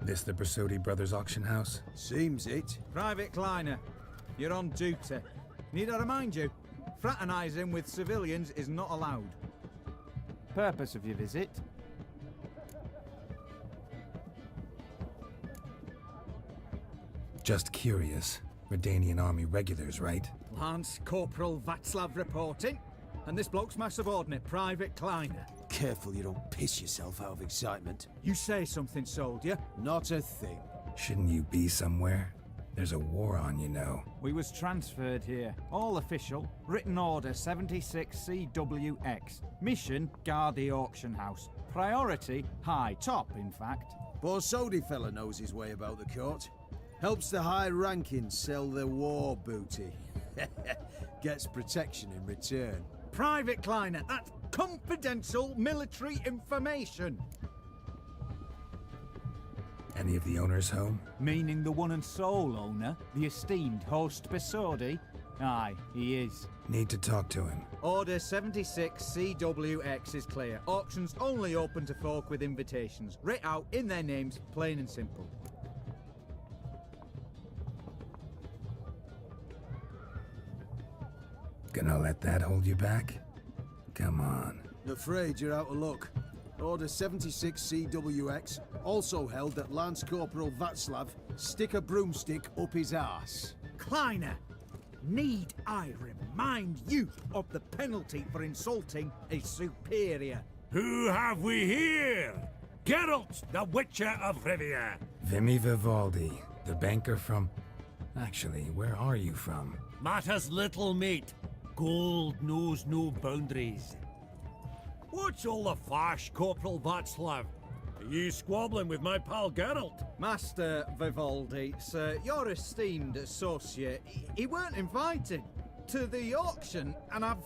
This the Bersodi Brothers auction house? Seems it. Private Kleiner, you're on duty. Need I remind you, fraternizing with civilians is not allowed. Purpose of your visit? Just curious. Redanian army regulars, right? Lance Corporal Václav reporting, and this bloke's my subordinate, Private Kleiner. Careful you don't piss yourself out of excitement. You say something, soldier? Not a thing. Shouldn't you be somewhere? There's a war on, you know. We was transferred here. All official. Written order 76CWX. Mission, guard the auction house. Priority, high. Top, in fact. Borsodi fella knows his way about the court. Helps the high rankings sell their war booty. Gets protection in return. Private Kleiner, that's confidential military information. Any of the owners home? Meaning the one and sole owner, the esteemed host Bersodi? Aye, he is. Need to talk to him. Order 76CWX is clear. Auctions only open to folk with invitations. Writ out in their names, plain and simple. Gonna let that hold you back? Come on. Afraid you're out of luck. Order 76CWX also held that Lance Corporal Václav stick a broomstick up his arse. Kleiner, need I remind you of the penalty for insulting a superior? Who have we here? Geralt, the Witcher of Rivia. Vimy Vivaldi, the banker from... Actually, where are you from? Matters little, mate. Gold knows no boundaries. What's all the fash, Corporal Václav? Are you squabbling with my pal Geralt? Master Vivaldi, sir, your esteemed associate, he weren't invited to the auction, and I've...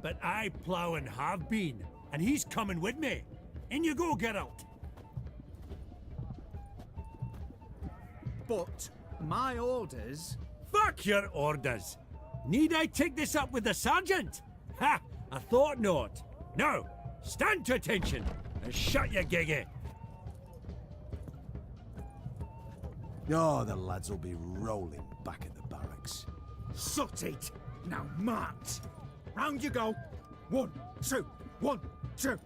But I plough and have been, and he's coming with me. In you go, Geralt. But my orders... Fuck your orders. Need I take this up with the sergeant? Ha! I thought not. Now, stand to attention and shut your giggy. Oh, the lads will be rolling back at the barracks. Sut it! Now march! Round you go! 1, 2, 1, 2!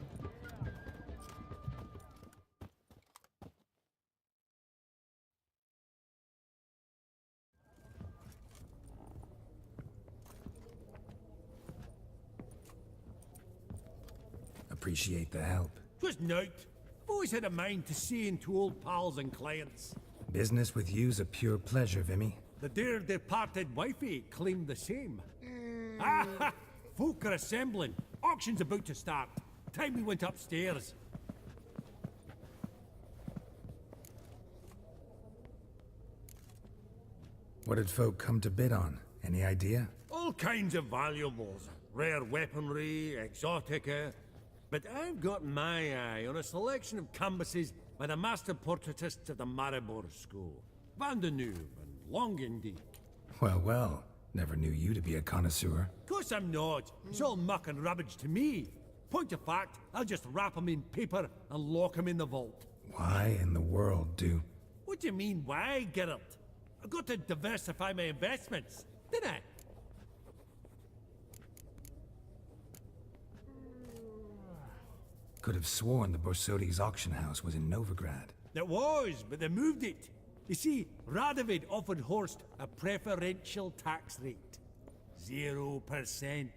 Appreciate the help. 'Twas nowt. I've always had a mind to see into old pals and clients. Business with you's a pure pleasure, Vimy. The dear departed wifey claimed the same. Ah, folk are assembling. Auction's about to start. Time we went upstairs. What did folk come to bid on? Any idea? All kinds of valuables. Rare weaponry, exotica. But I've got my eye on a selection of canvases by the master portraitists of the Maribor School. Van de Neuve and Longendyke. Well, well. Never knew you to be a connoisseur. Course I'm not. It's all muck and rubbish to me. Point of fact, I'll just wrap 'em in paper and lock 'em in the vault. Why in the world do... What do you mean, why, Geralt? I've got to diversify my investments, didn't I? Could have sworn the Borsodi's auction house was in Novigrad. It was, but they moved it. You see, Radovid offered Horst a preferential tax rate. 0%.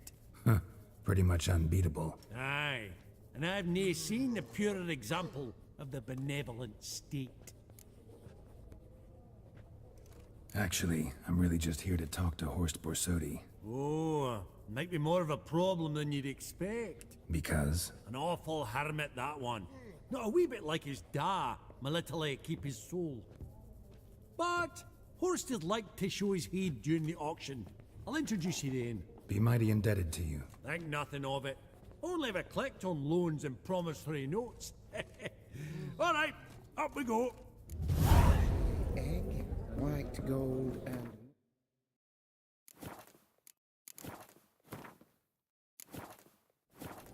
Huh. Pretty much unbeatable. Aye. And I've nae seen a purer example of the benevolent state. Actually, I'm really just here to talk to Horst Borsodi. Oh, might be more of a problem than you'd expect. Because? An awful hermit, that one. Not a wee bit like his da, my little keep his soul. But Horst would like to show his head during the auction. I'll introduce you then. Be mighty indebted to you. Think nothing of it. Only if I collect on loans and promissory notes. All right, up we go. Egg, white gold, and...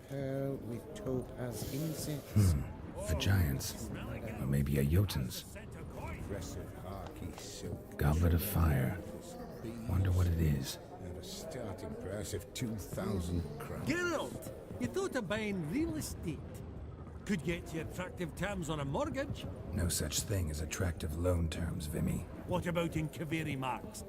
pearl with topaz incense. The Giants. Or maybe a Jotuns. impressive harky silk. Goblet of Fire. Wonder what it is. At a starting price of 2,000 crowns. Geralt, you thought of buying real estate. Could get you attractive terms on a mortgage. No such thing as attractive loan terms, Vimy. What about in Kaveri Marks?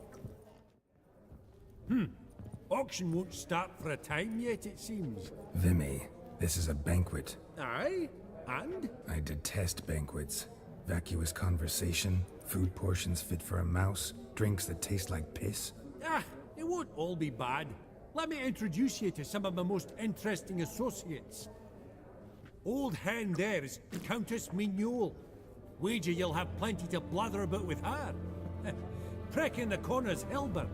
Auction won't start for a time yet, it seems. Vimy, this is a banquet. Aye? And? I detest banquets. Vacuous conversation, food portions fit for a mouse, drinks that taste like piss. Ah, it won't all be bad. Let me introduce you to some of my most interesting associates. Old hen there is Countess Mignole. Wager you'll have plenty to blather about with her. Prick in the corner's Hilbert.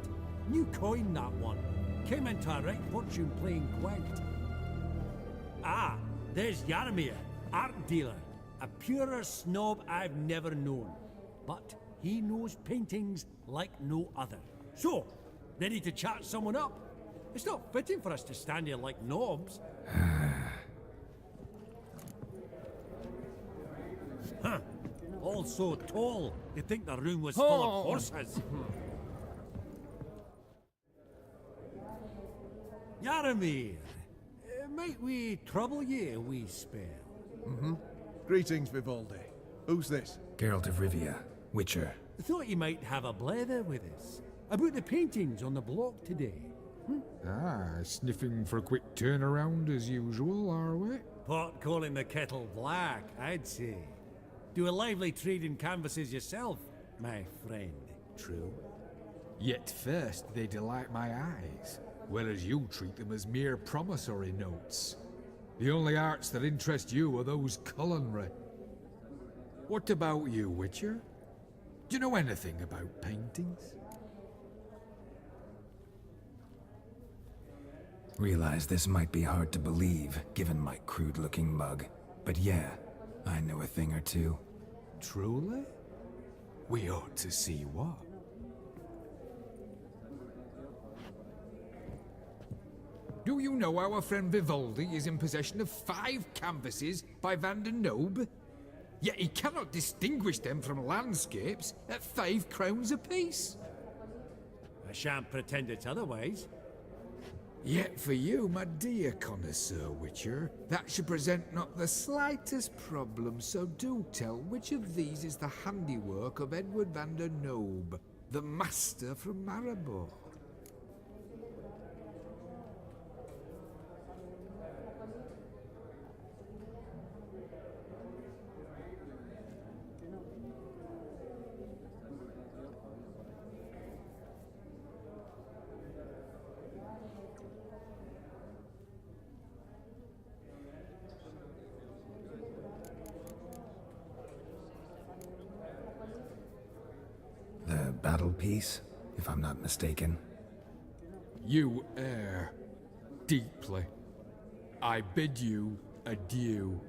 New coin, that one. Came into a right fortune playing Gwent. Ah, there's Yarmir, art dealer. A purer snob I've never known. But he knows paintings like no other. So, ready to chat someone up? It's not fitting for us to stand here like knobs. Huh. All so tall, you'd think the room was full of horses. Yaramir, might we trouble ye a wee spell? Greetings, Vivaldi. Who's this? Geralt of Rivia, Witcher. Thought you might have a blether with us. About the paintings on the block today. Ah, sniffing for a quick turnaround as usual, are we? Pot calling the kettle black, I'd say. Do a lively trade in canvases yourself, my friend. True. Yet first they delight my eyes, whereas you treat them as mere promissory notes. The only arts that interest you are those culinary. What about you, Witcher? Do you know anything about paintings? Realize this might be hard to believe, given my crude-looking mug. But yeah, I know a thing or two. Truly? We ought to see what. Do you know our friend Vivaldi is in possession of 5 canvases by Van der Nobe? Yet he cannot distinguish them from landscapes at 5 crowns apiece. I shan't pretend it's otherwise. Yet for you, my dear connoisseur Witcher, that should present not the slightest problem, so do tell which of these is the handiwork of Edward van der Nobe, the master from Maribor. The battle piece, if I'm not mistaken. You err deeply. I bid you adieu.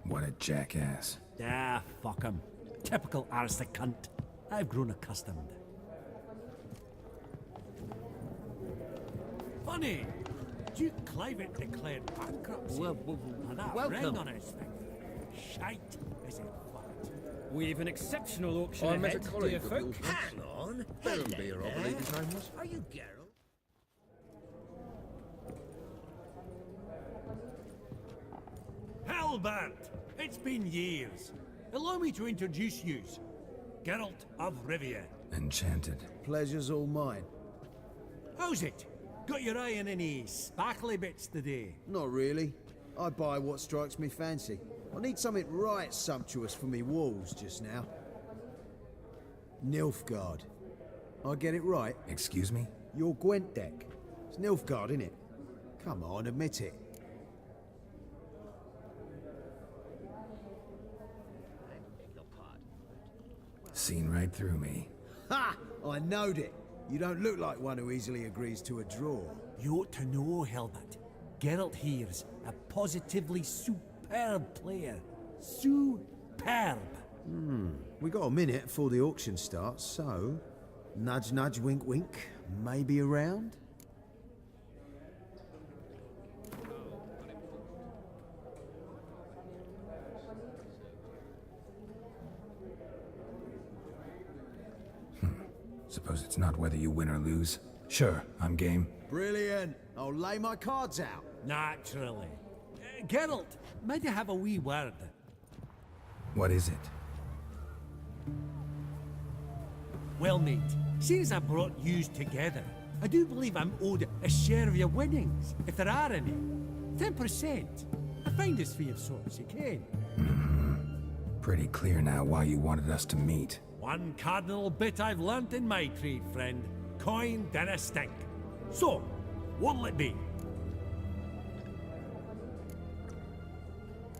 What a jackass. Ah, fuck him. Typical aristocrat. I've grown accustomed. Funny, Duke Clivet declared bankruptcy. And that ring on his finger. Shite, is it flat? We've an exceptional auction I met ahead, a colleague dear of folk. yours. Hang on. Berenbeer, I believe his name was. Are you Geralt? Halbert! It's been years. Allow me to introduce yous. Geralt of Rivia. Enchanted. Pleasure's all mine. How's it? Got your eye on any sparkly bits today? Not really. I buy what strikes me fancy. I need something right sumptuous for me walls just now. Nilfgaard. I get it right? Excuse me? Your Gwent deck. It's Nilfgaard, innit? Come on, admit it. Seen right through me. Ha! I knowed it. You don't look like one who easily agrees to a draw. You ought to know, Helmut. Geralt here's a positively superb player. Superb. We got a minute before the auction starts, so... Nudge, nudge, wink, wink. Maybe around? Suppose it's not whether you win or lose. Sure, I'm game. Brilliant. I'll lay my cards out. Naturally. Geralt, might I have a wee word? What is it? Well, mate, since I brought yous together, I do believe I'm owed a share of your winnings, if there are any. 10%. A finder's fee of sorts, you can. Pretty clear now why you wanted us to meet. One cardinal bit I've learnt in my trade, friend. Coin dinna stink. So, what'll it be?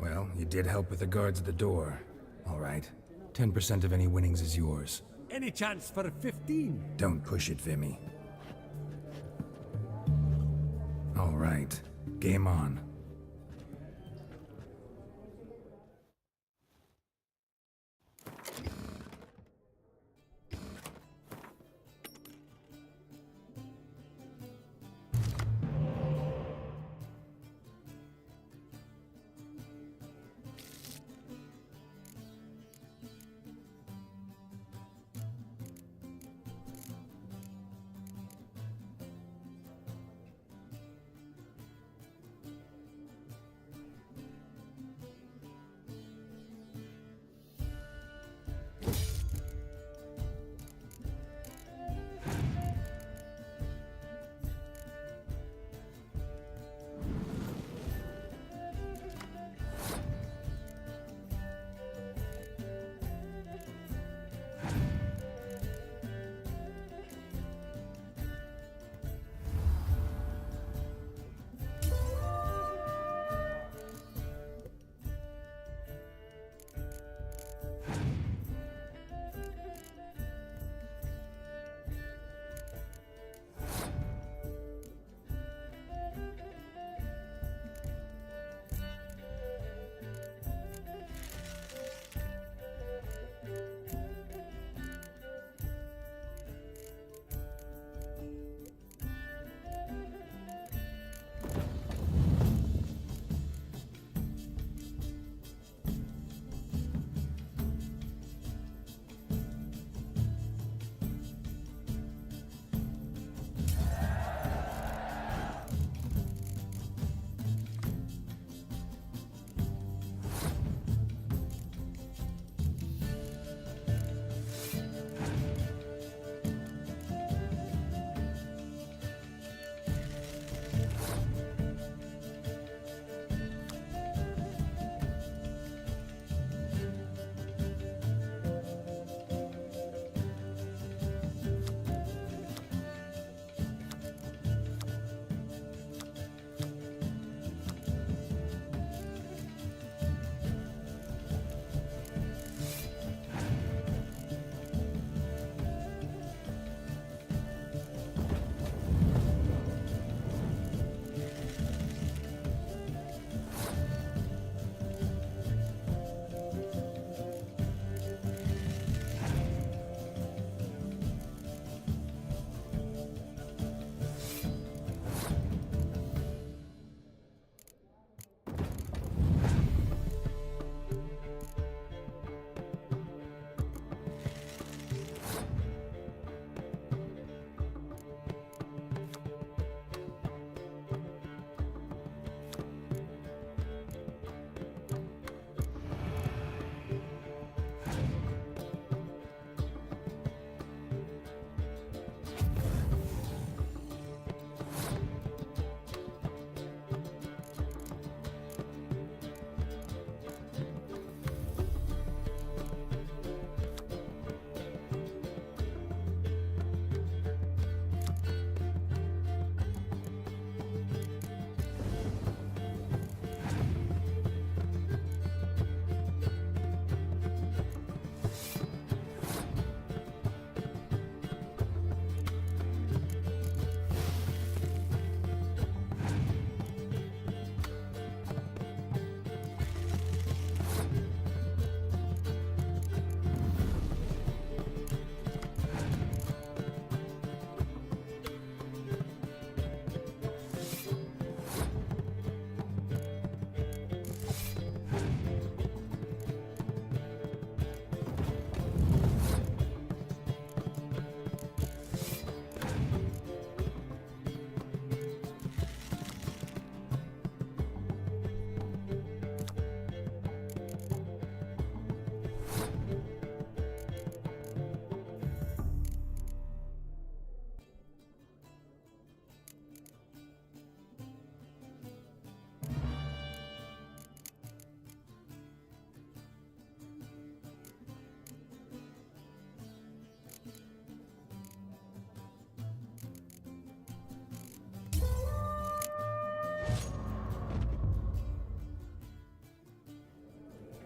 Well, you did help with the guards at the door. All right. 10% of any winnings is yours. Any chance for a 15? Don't push it, Vimy. All right. Game on.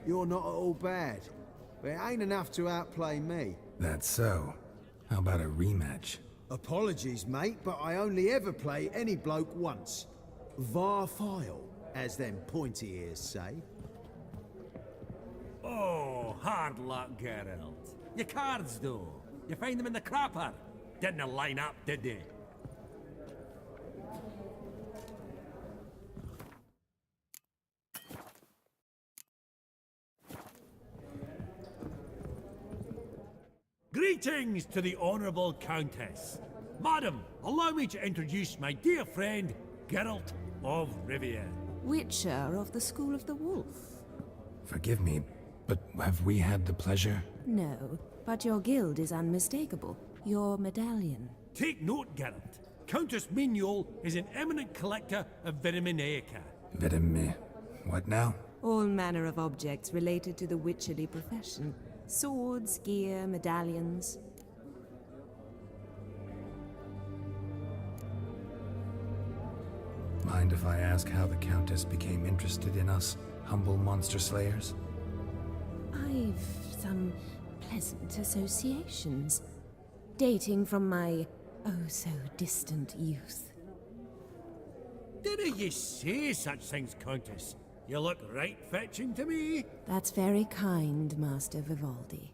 You're not at all bad. But it ain't enough to outplay me. That's so. How about a rematch? Apologies, mate, but I only ever play any bloke once. Var file, as them pointy ears say. Oh, hard luck, Geralt. Your cards, though. You find them in the crapper. Didn't line up, did they? Greetings to the Honourable Countess. Madam, allow me to introduce my dear friend, Geralt of Rivia. Witcher of the School of the Wolf. Forgive me, but have we had the pleasure? No, but your guild is unmistakable. Your medallion. Take note, Geralt. Countess Mignola is an eminent collector of Vitaminaica. What now? All manner of objects related to the witcherly profession. Swords, gear, medallions. Mind if I ask how the Countess became interested in us, humble monster slayers? I've some pleasant associations, dating from my oh-so-distant youth. Didn't you say such things, Countess? You look right fetching to me. That's very kind, Master Vivaldi.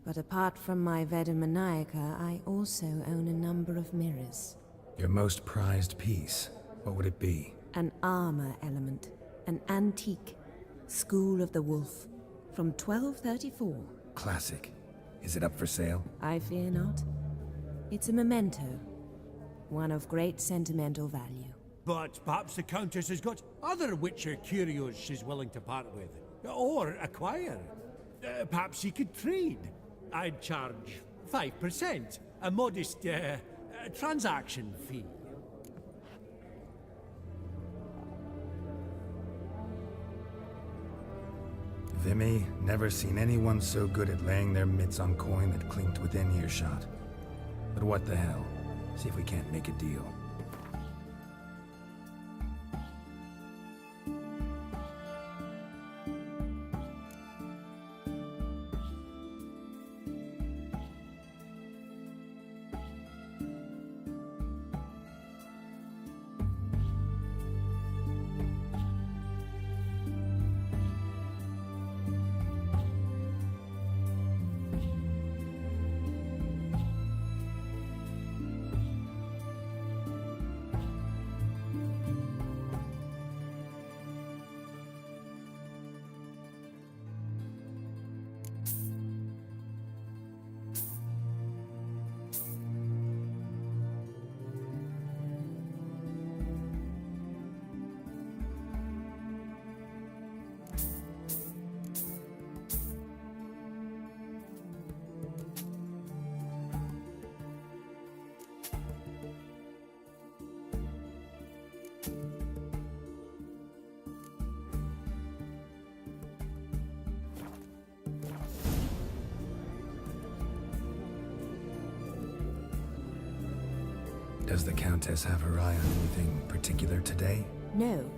But apart from my Vitaminaica, I also own a number of mirrors. Your most prized piece, what would it be? An armor element, an antique, School of the Wolf, from 1234. Classic. Is it up for sale? I fear not. It's a memento, one of great sentimental value. But perhaps the Countess has got other Witcher curios she's willing to part with. Or acquire. Perhaps he could trade. I'd charge 5%. A modest, transaction fee. Vimy, never seen anyone so good at laying their mitts on coin that clinked within earshot. But what the hell? See if we can't make a deal. Does the Countess have her eye on anything particular today? No,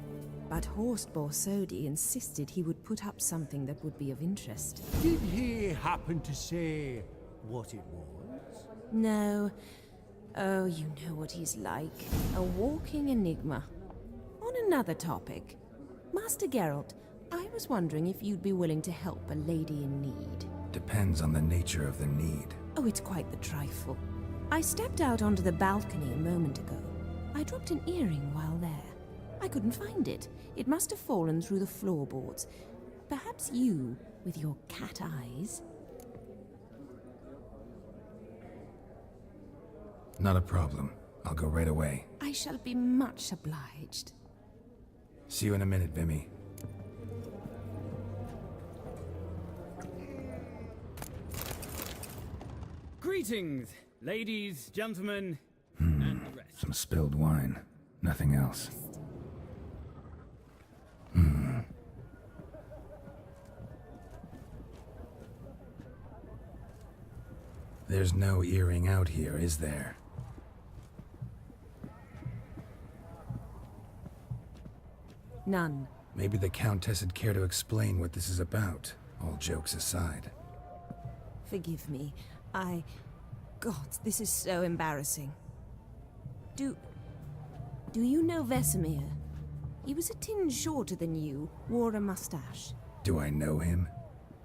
but Horst Borsodi insisted he would put up something that would be of interest. Did he happen to say what it was? No. Oh, you know what he's like. A walking enigma. On another topic, Master Geralt, I was wondering if you'd be willing to help a lady in need. Depends on the nature of the need. Oh, it's quite the trifle. I stepped out onto the balcony a moment ago. I dropped an earring while there. I couldn't find it. It must have fallen through the floorboards. Perhaps you, with your cat eyes... Not a problem. I'll go right away. I shall be much obliged. See you in a minute, Vimy. Greetings, ladies, gentlemen, and the rest. Some spilled wine. Nothing else. There's no earring out here, is there? None. Maybe the Countess would care to explain what this is about, all jokes aside. Forgive me. God, this is so embarrassing. Do you know Vesemir? He was a tinge shorter than you, wore a mustache. Do I know him?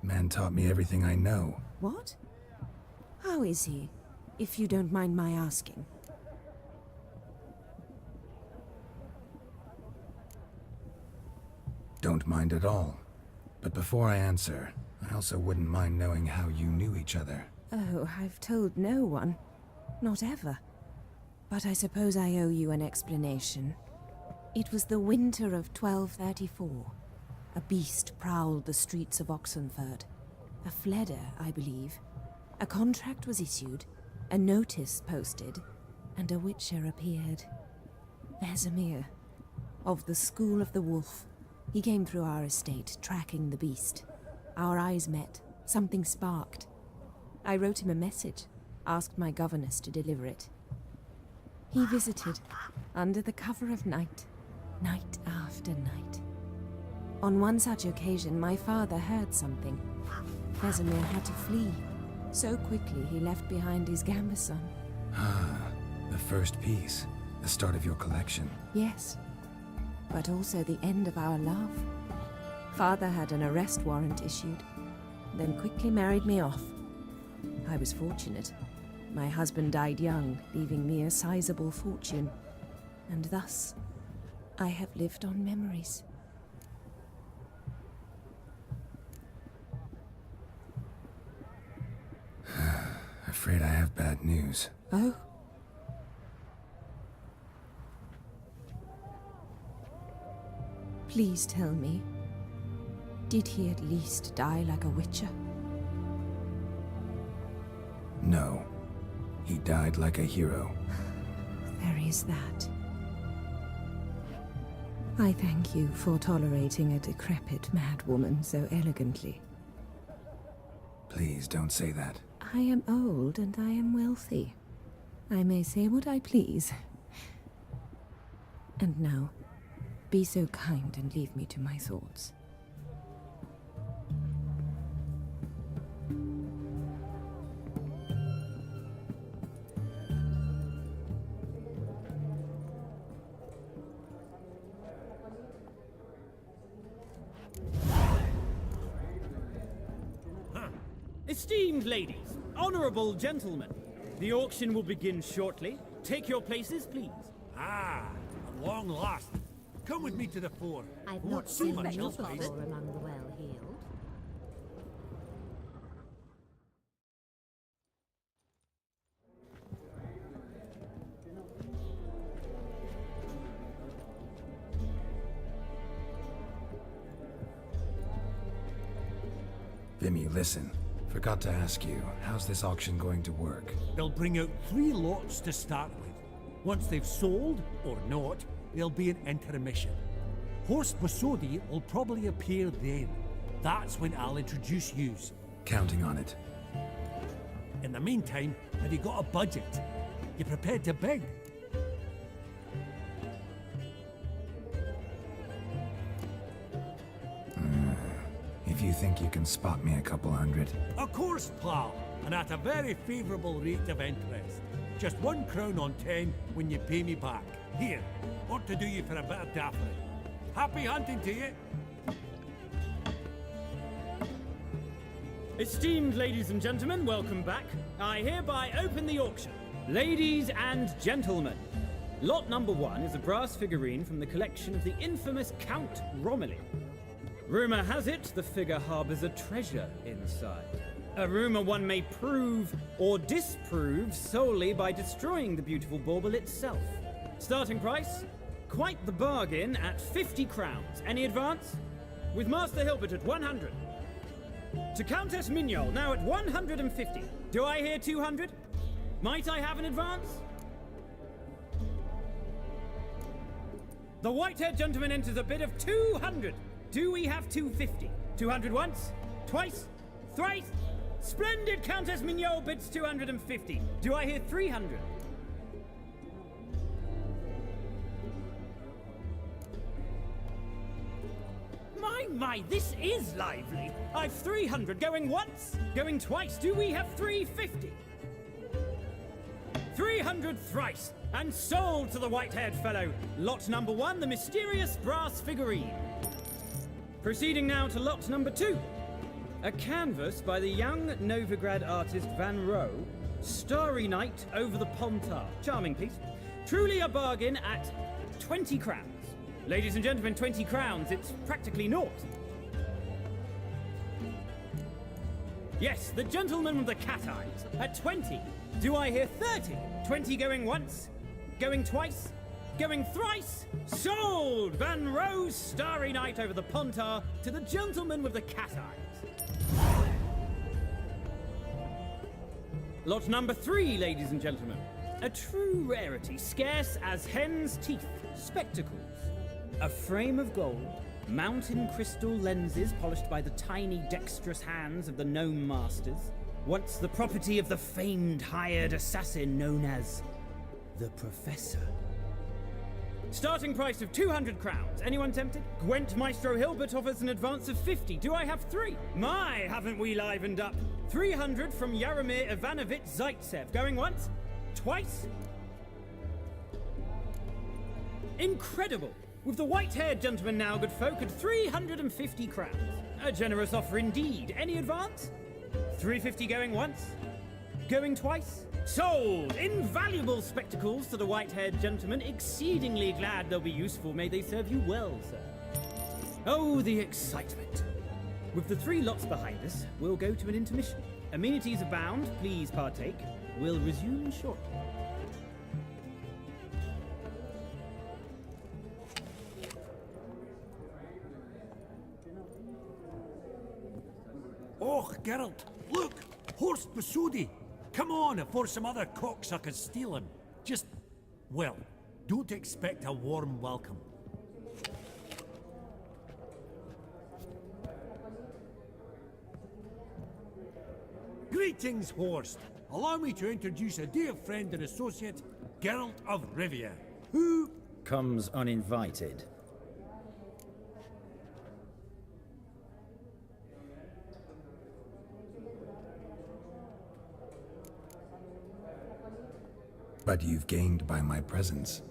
Man taught me everything I know. What? How is he, if you don't mind my asking? Don't mind at all. But before I answer, I also wouldn't mind knowing how you knew each other. Oh, I've told no one. Not ever. But I suppose I owe you an explanation. It was the winter of 1234. A beast prowled the streets of Oxenford. A fledder, I believe. A contract was issued, a notice posted, and a witcher appeared. Vesemir, of the School of the Wolf. He came through our estate, tracking the beast. Our eyes met. Something sparked. I wrote him a message, asked my governess to deliver it. He visited, under the cover of night, night after night. On one such occasion, my father heard something. Vesemir had to flee. So quickly, he left behind his gambeson. Ah, the first piece. The start of your collection. Yes. But also the end of our love. Father had an arrest warrant issued, then quickly married me off. I was fortunate. My husband died young, leaving me a sizable fortune. And thus, I have lived on memories. Afraid I have bad news. Oh? Please tell me, did he at least die like a witcher? No. He died like a hero. There is that. I thank you for tolerating a decrepit madwoman so elegantly. Please don't say that. I am old and I am wealthy. I may say what I please. And now, be so kind and leave me to my thoughts. Esteemed ladies, honorable gentlemen, the auction will begin shortly. Take your places, please. Ah, at long last. Come with me to the fore. I've Won't not see seen much you else, before please. among the well-heeled. Vimy, listen. Forgot to ask you, how's this auction going to work? They'll bring out 3 lots to start with. Once they've sold, or not, there'll be an intermission. Horst Bosodi will probably appear then. That's when I'll introduce yous. Counting on it. In the meantime, have you got a budget? You prepared to bid? If you think you can spot me a couple hundred. Of course, pal, and at a very favourable rate of interest. Just 1 crown on 10 when you pay me back. Here, ought to do you for a bit of daffodil. Happy hunting to you! Esteemed ladies and gentlemen, welcome back. I hereby open the auction. Ladies and gentlemen, lot number 1 is a brass figurine from the collection of the infamous Count Romilly. Rumor has it the figure harbors a treasure inside. A rumor one may prove or disprove solely by destroying the beautiful bauble itself. Starting price? Quite the bargain at 50 crowns. Any advance? With Master Hilbert at 100. To Countess Mignol, now at 150. Do I hear 200? Might I have an advance? The white-haired gentleman enters a bid of 200. Do we have 250? 200 once? Twice? Thrice? Splendid! Countess Mignol bids 250. Do I hear 300? My, this is lively. I've 300 going once, going twice. Do we have 350? 300 thrice, and sold to the white-haired fellow. Lot number 1, the mysterious brass figurine. Proceeding now to lot number 2. A canvas by the young Novigrad artist Van Rohe, Starry Night over the Pontar. Charming piece. Truly a bargain at 20 crowns. Ladies and gentlemen, 20 crowns, it's practically naught. Yes, the gentleman with the cat eyes, at 20. Do I hear 30? 20 going once, going twice, going thrice? Sold! Van Rohe's Starry Night over the Pontar to the gentleman with the cat eyes. Lot number 3, ladies and gentlemen. A true rarity, scarce as hen's teeth. Spectacles. A frame of gold, mountain crystal lenses polished by the tiny dexterous hands of the gnome masters. Once the property of the famed hired assassin known as the Professor. Starting price of 200 crowns. Anyone tempted? Gwent Maestro Hilbert offers an advance of 50. Do I have 3? My, haven't we livened up? 300 from Yaromir Ivanovich Zaitsev. Going once? Twice? Incredible! With the white-haired gentleman now, good folk, at 350 crowns. A generous offer indeed. Any advance? 350 going once? Going twice? Sold! Invaluable spectacles to the white-haired gentleman. Exceedingly glad they'll be useful. May they serve you well, sir. Oh, the excitement. With the 3 lots behind us, we'll go to an intermission. Amenities abound. Please partake. We'll resume shortly. Oh, Geralt, look! Horst Besudi! Come on, before some other cocksuckers steal him. Just, well, don't expect a warm welcome. Greetings, Horst. Allow me to introduce a dear friend and associate, Geralt of Rivia, who comes uninvited. But you've gained by my presence.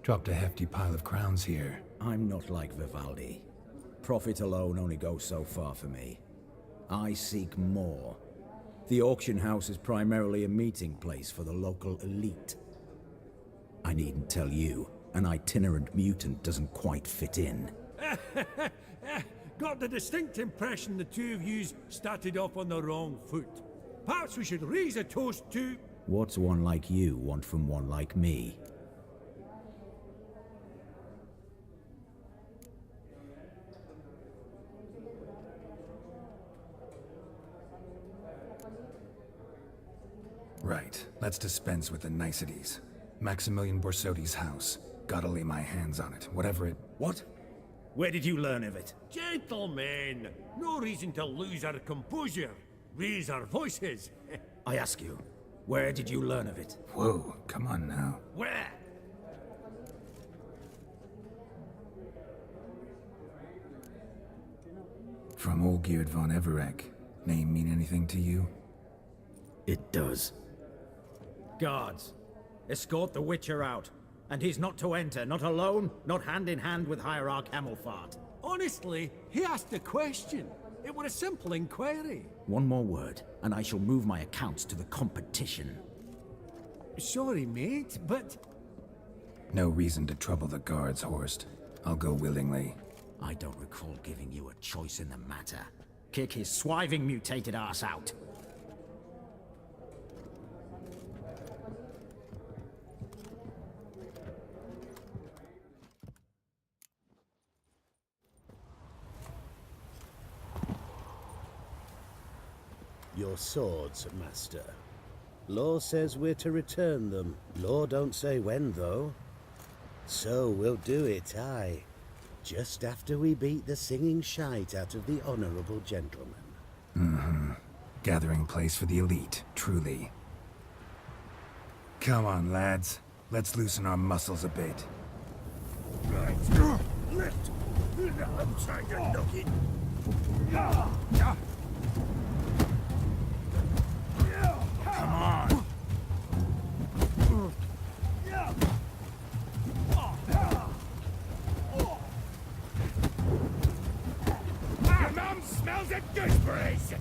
Dropped a hefty pile of crowns here. I'm not like Vivaldi. Profit alone only goes so far for me. I seek more. The auction house is primarily a meeting place for the local elite. I needn't tell you, an itinerant mutant doesn't quite fit in. got the distinct impression the two of yous started off on the wrong foot. Perhaps we should raise a toast to... What's one like you want from one like me? Right, let's dispense with the niceties. Maximilian Borsodi's house. Gotta lay my hands on it, whatever it... What? Where did you learn of it? Gentlemen, no reason to lose our composure. Raise our voices. I ask you, where did you learn of it? Whoa, come on now. Where? From Olgierd von Everek. Name mean anything to you? It does. Guards, escort the Witcher out. And he's not to enter, not alone, not hand in hand with Hierarch Hamelfart. Honestly, he asked a question. It was a simple inquiry. One more word, and I shall move my accounts to the competition. Sorry, mate, but... No reason to trouble the guards, Horst. I'll go willingly. I don't recall giving you a choice in the matter. Kick his swiving mutated ass out. Your swords, Master. Law says we're to return them. Law don't say when, though. So we'll do it, aye. Just after we beat the singing shite out of the honorable gentleman. Mm-hmm. Gathering place for the elite, truly. Come on, lads. Let's loosen our muscles a bit. Right. Lift! I'm trying to knock it. Come on. Your mum smells of gooseberries!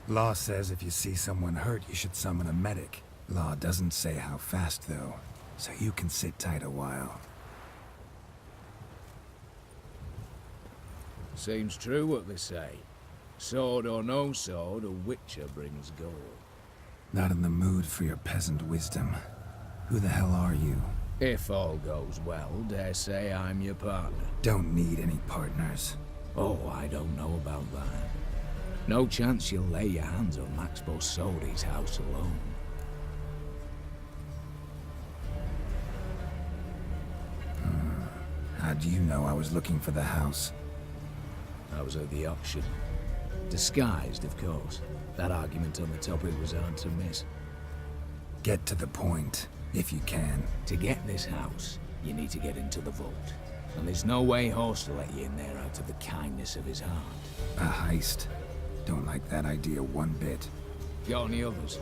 Law says if you see someone hurt, you should summon a medic. Law doesn't say how fast, though, so you can sit tight a while. Seems true what they say. Sword or no sword, a witcher brings gold. Not in the mood for your peasant wisdom. Who the hell are you? If all goes well, dare say I'm your partner. Don't need any partners. Oh, I don't know about that. No chance you'll lay your hands on Max Bossodi's house alone. How do you know I was looking for the house? I was at the auction. Disguised, of course. That argument on the topic was hard to miss. Get to the point, if you can. To get this house, you need to get into the vault. And there's no way Horst will let you in there out of the kindness of his heart. A heist? Don't like that idea one bit. Got any others?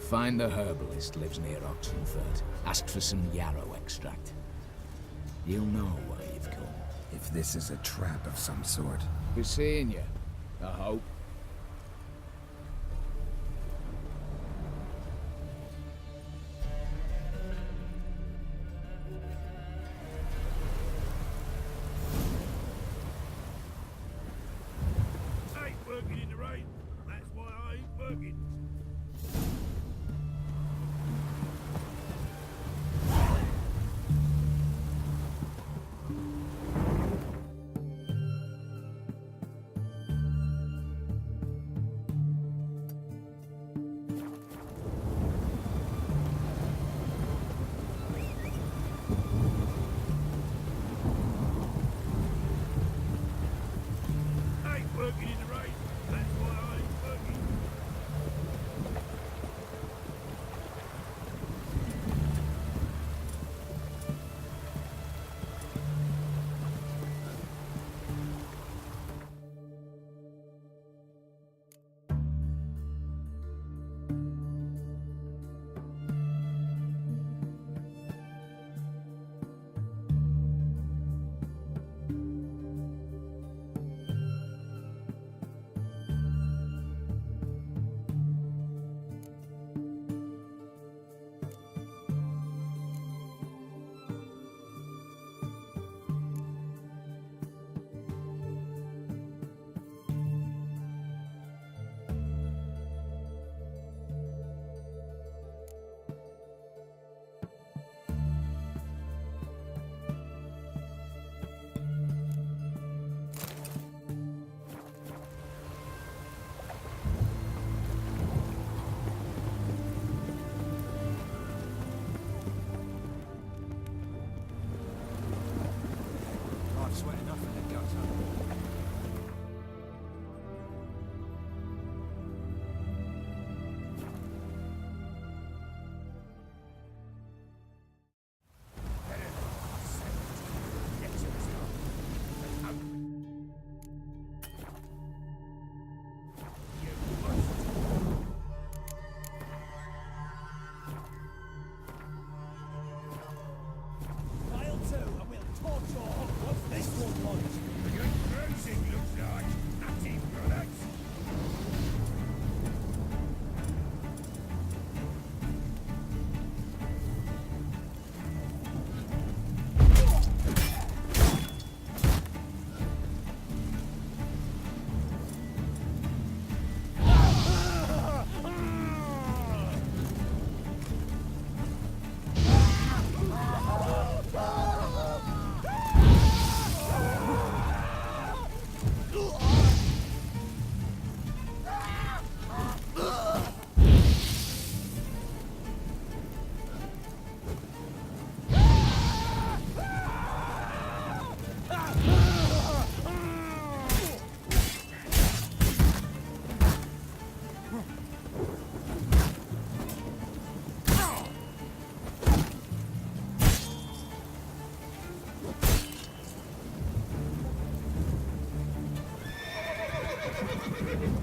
Find the herbalist lives near Oxenfurt. Ask for some yarrow extract. You'll know why you've come. If this is a trap of some sort. Be seeing you, I hope. I ain't working in the rain. That's why I ain't working.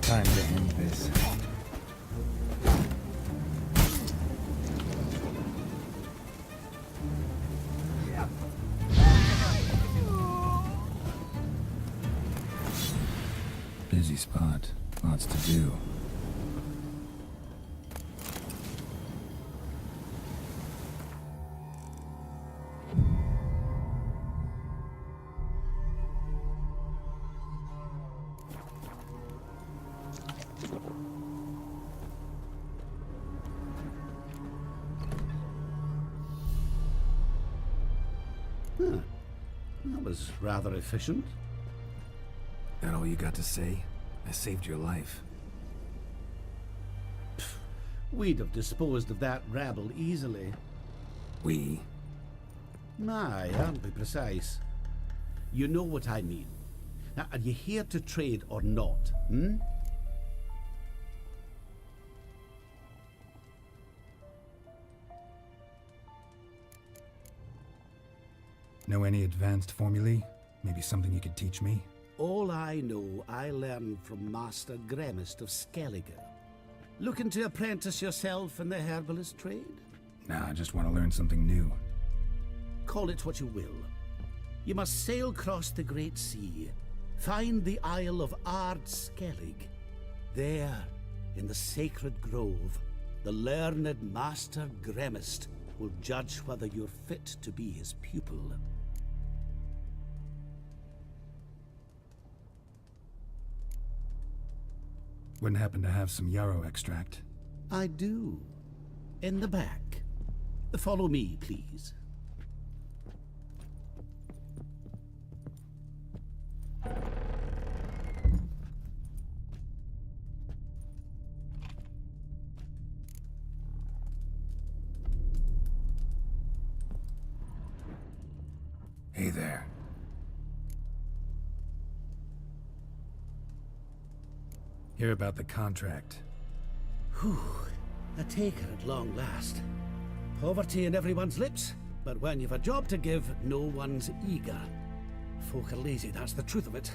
Time to end this. Busy spot. Lots to do. Huh. That was rather efficient. That all you got to say? I saved your life. We'd have disposed of that rabble easily. We? Aye, aren't we precise? You know what I mean. Now, are you here to trade or not, hmm? Know any advanced formulae? Maybe something you could teach me? All I know, I learned from Master Gremist of Skellige. Looking to apprentice yourself in the herbalist trade? Nah, I just want to learn something new. Call it what you will. You must sail across the Great Sea, find the Isle of Ard Skellig. There, in the sacred grove, the learned Master Gremist will judge whether you're fit to be his pupil. Wouldn't happen to have some yarrow extract? I do. In the back. Follow me, please. Hey there. Hear about the contract. Whew. A taker at long last. Poverty in everyone's lips, but when you've a job to give, no one's eager. Folk are lazy, that's the truth of it.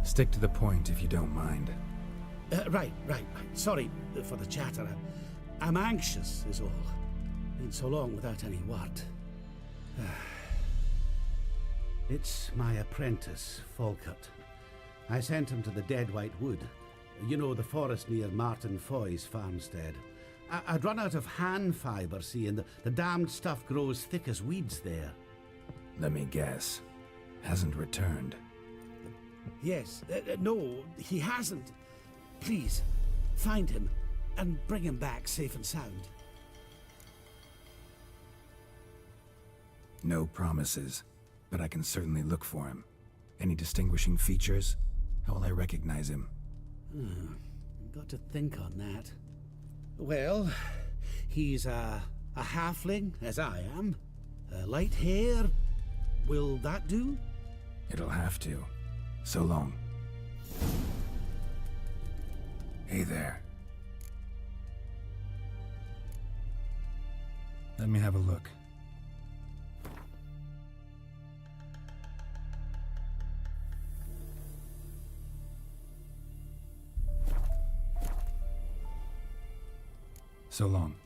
Stick to the point if you don't mind. Right. Sorry for the chatter. I'm anxious, is all. Been so long without any word. It's my apprentice, Falkert. I sent him to the Dead White Wood. You know, the forest near Martin Foy's farmstead. I'd run out of hand fibre, see, and the damned stuff grows thick as weeds there. Let me guess. Hasn't returned. Yes, no, he hasn't. Please, find him and bring him back safe and sound. No promises, but I can certainly look for him. Any distinguishing features? How will I recognize him? Got to think on that. Well, he's a halfling, as I am. Light hair. Will that do? It'll have to. So long. Hey there. Let me have a look. So long.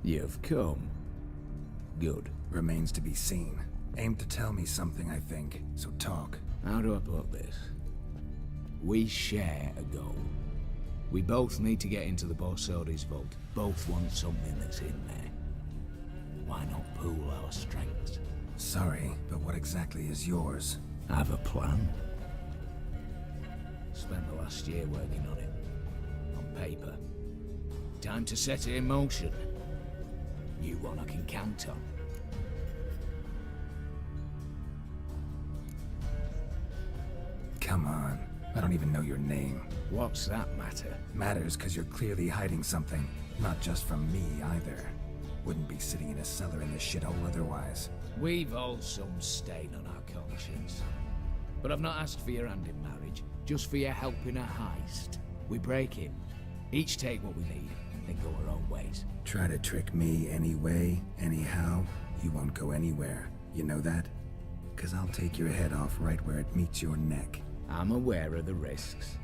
You've come. Good. Remains to be seen. Aim to tell me something, I think, so talk. How do I put this? We share a goal. We both need to get into the Borsodi's vault. Both want something that's in there. Why not pool our strengths? Sorry, but what exactly is yours? I have a plan. Spent the last year working on it. On paper. Time to set it in motion. You one I can count on. Come on. I don't even know your name. What's that matter? Matters because you're clearly hiding something. Not just from me, either. Wouldn't be sitting in a cellar in this shithole otherwise. We've all some stain on our conscience. But I've not asked for your hand in marriage, just for your help in a heist. We break in, each take what we need, then go our own ways. Try to trick me anyway, anyhow, you won't go anywhere. You know that? 'Cause I'll take your head off right where it meets your neck. I'm aware of the risks.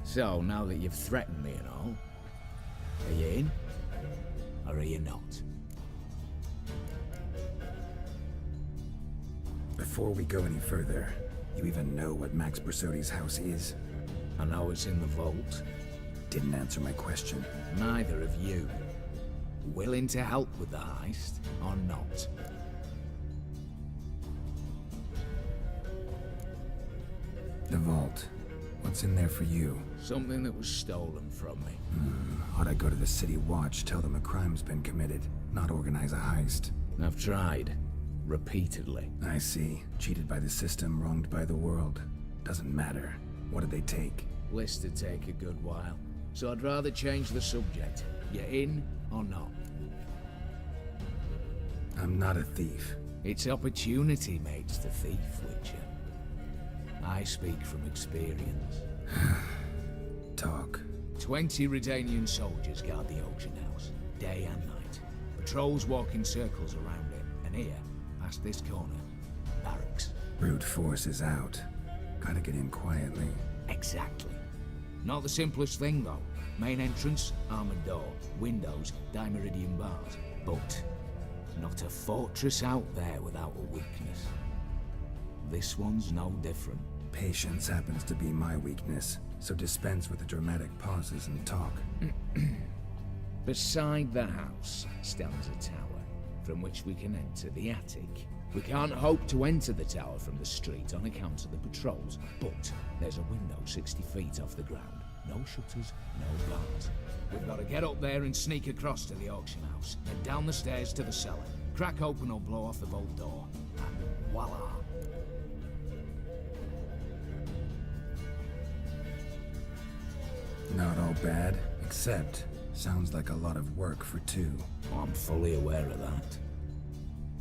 So, now that you've threatened me and all, are you in? Or are you not? Before we go any further, you even know what Max Borsodi's house is? I know it's in the vault. Didn't answer my question. Neither of you. Willing to help with the heist, or not? The vault. What's in there for you? Something that was stolen from me. Ought I go to the City Watch, tell them a crime's been committed, not organize a heist? I've tried. Repeatedly. I see. Cheated by the system, wronged by the world. Doesn't matter. What did they take? List to take a good while. So I'd rather change the subject. You in or not? I'm not a thief. It's opportunity makes the thief, Witcher. I speak from experience. Talk. 20 Redanian soldiers guard the auction house, day and night. Patrols walk in circles around it, and here, past this corner, barracks. Brute force is out. Gotta get in quietly. Exactly. Not the simplest thing, though. Main entrance, armored door, windows, dimeridian bars. But not a fortress out there without a weakness. This one's no different. Patience happens to be my weakness, so dispense with the dramatic pauses and talk. Beside the house stands a tower, from which we can enter the attic. We can't hope to enter the tower from the street on account of the patrols, but there's a window 60 feet off the ground. No shutters, no bars. We've got to get up there and sneak across to the auction house, then down the stairs to the cellar. Crack open or blow off the vault door, and voila! Not all bad, except sounds like a lot of work for two. I'm fully aware of that.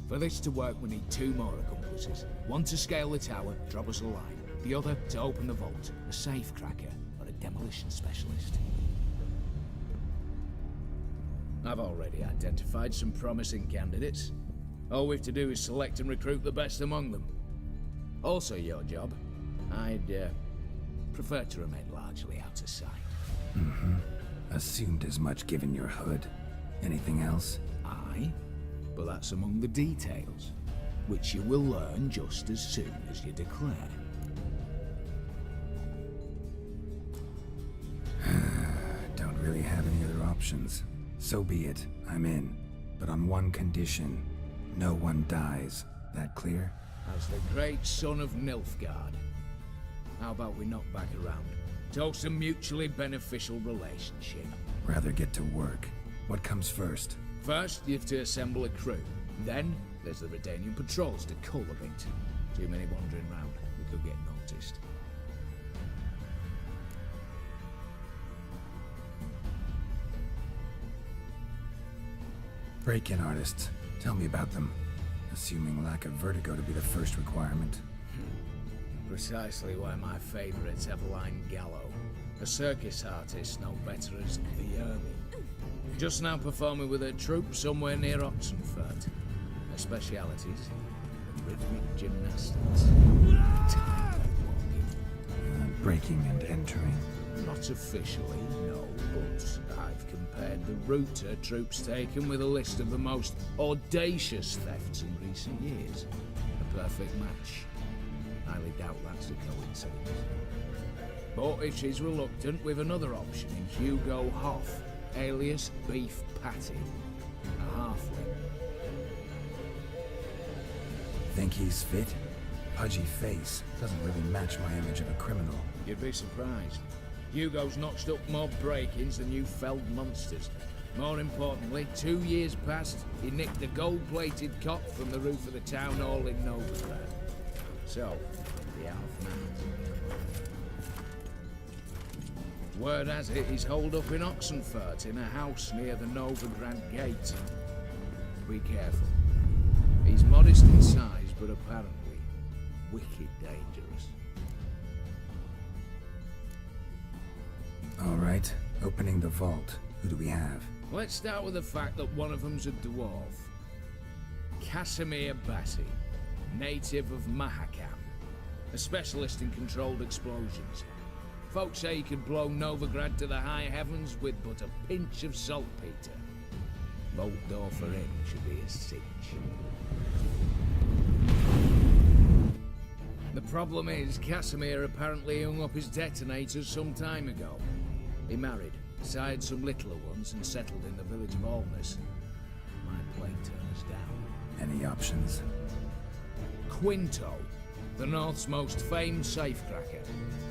For this to work, we need 2 more accomplices. One to scale the tower, drop us a line. The other to open the vault, a safe cracker or a demolition specialist. I've already identified some promising candidates. All we have to do is select and recruit the best among them. Also your job. I'd prefer to remain largely out of sight. Assumed as much given your hood. Anything else? Aye, but that's among the details, which you will learn just as soon as you declare. Don't really have any other options. So be it, I'm in. But on one condition. No one dies. That clear? As the great son of Nilfgaard. How about we knock back around? Toast a mutually beneficial relationship. Rather get to work. What comes first? First, you have to assemble a crew. Then, there's the Redanian patrols to cultivate. Too many wandering round. We could get noticed. Break-in artists. Tell me about them. Assuming lack of vertigo to be the first requirement. Precisely why my favourite's Eveline Gallo. A circus artist no better as the Ermine. Just now performing with her troupe somewhere near Oxenfurt. Her specialities, rhythmic gymnastics. Tightrope walking. Breaking and entering. Not officially, no. But I've compared the route her troops taken with a list of the most audacious thefts in recent years. A perfect match. Highly doubt that's a coincidence. But if she's reluctant, we've another option in Hugo Hoff, alias Beef Patty, a halfling. Think he's fit? Pudgy face doesn't really match my image of a criminal. You'd be surprised. Hugo's notched up more break-ins than you felled monsters. More importantly, 2 years past, he nicked a gold-plated cot from the roof of the town hall in Novigrad. So, the half-man. Word has it he's holed up in Oxenfurt in a house near the Novigrad gate. Be careful. He's modest in size, but apparently wicked dangerous. All right, opening the vault. Who do we have? Let's start with the fact that one of them's a dwarf. Casimir Bassi, native of Mahakam, a specialist in controlled explosions. Folks say he could blow Novigrad to the high heavens with but a pinch of saltpeter. Bolt door for him should be a cinch. The problem is, Casimir apparently hung up his detonators some time ago. He married, sired some littler ones, and settled in the village of Alness. Might play turn us down. Any options? Quinto, the North's most famed safecracker.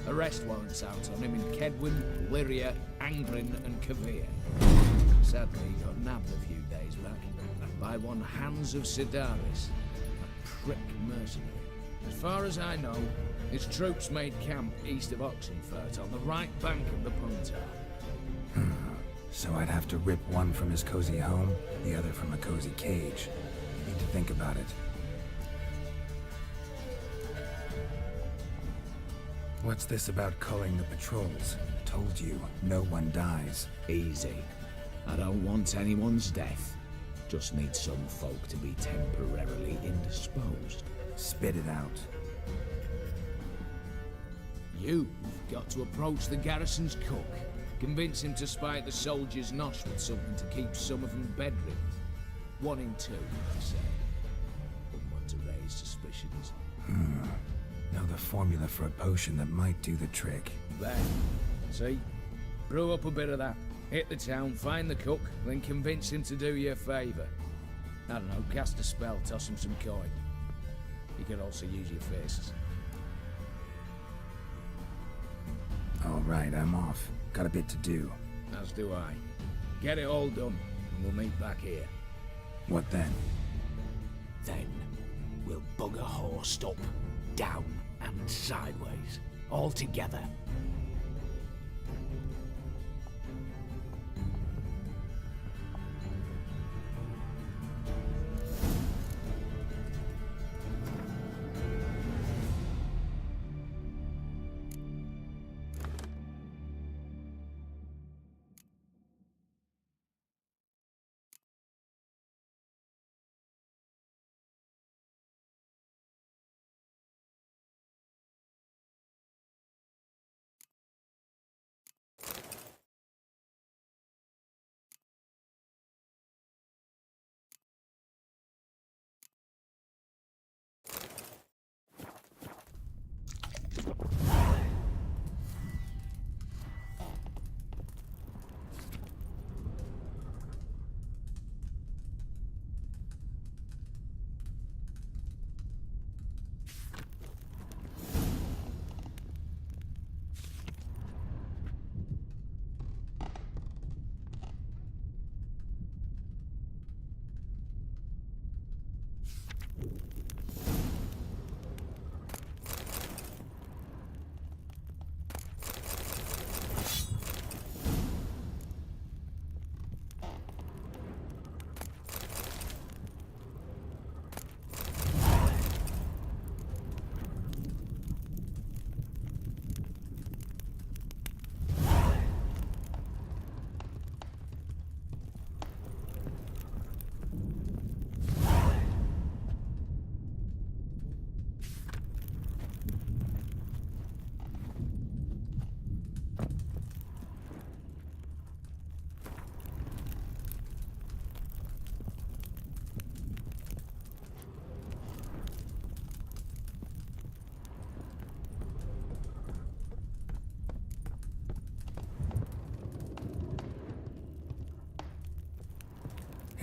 Arrest warrants out on him in Kedwin, Lyria, Angrin, and Kavir. Sadly, he got nabbed a few days back by one Hans of Sidaris, a prick mercenary. As far as I know, his troops made camp east of Oxenfurt on the right bank of the Punta. So I'd have to rip one from his cozy home, the other from a cozy cage. Need to think about it. What's this about culling the patrols? Told you, no one dies. Easy. I don't want anyone's death. Just need some folk to be temporarily indisposed. Spit it out. You've got to approach the garrison's cook. Convince him to spike the soldiers' nosh with something to keep some of them bedridden. 1 in 2, I said. Wouldn't want to raise suspicions. Know the formula for a potion that might do the trick. There. See? Brew up a bit of that. Hit the town, find the cook, then convince him to do you a favour. I don't know, cast a spell, toss him some coin. You can also use your fists. All right, I'm off. Got a bit to do. As do I. Get it all done, and we'll meet back here. What then? Then, we'll bugger horsed up, down, and sideways. All together.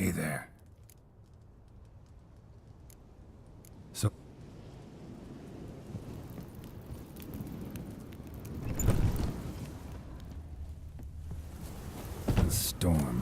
Hey there. So... The storm.